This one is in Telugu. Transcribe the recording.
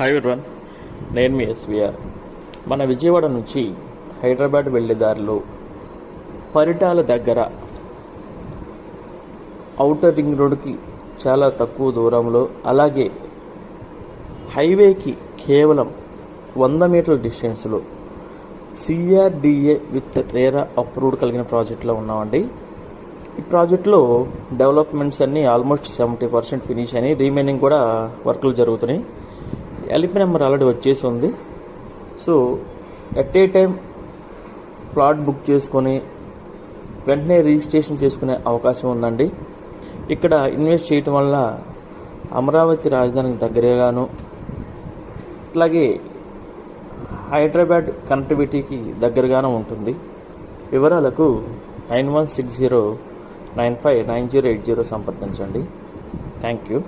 హాయ్ ఎవరీవన్, నేను మీ ఎస్విఆర్. మన విజయవాడ నుంచి హైదరాబాద్ వెళ్ళే దారిలో పరిటాల దగ్గర ఔటర్ రింగ్ రోడ్డుకి చాలా తక్కువ దూరంలో, అలాగే హైవేకి కేవలం 100 మీటర్ల డిస్టెన్స్లో సిఆర్డిఏ విత్ రేరా అప్రూవ్డ్ కలిగిన ప్రాజెక్ట్లో ఉన్నామండి. ఈ ప్రాజెక్ట్లో డెవలప్మెంట్స్ అన్నీ ఆల్మోస్ట్ 70% ఫినిష్ అని, రీమైనింగ్ కూడా వర్కులు జరుగుతున్నాయి. ఎల్పి నెంబర్ ఆల్రెడీ వచ్చేసి ఉంది. So at a time plot book చేసుకొని వెంటనే రిజిస్ట్రేషన్ చేసుకునే అవకాశం ఉందండి. ఇక్కడ ఇన్వెస్ట్ చేయటం వల్ల అమరావతి రాజధానికి దగ్గరగాను, అలాగే హైదరాబాద్ కనెక్టివిటీకి దగ్గరగాను ఉంటుంది. వివరాలకు 9160959080 సంప్రదించండి. Thank you.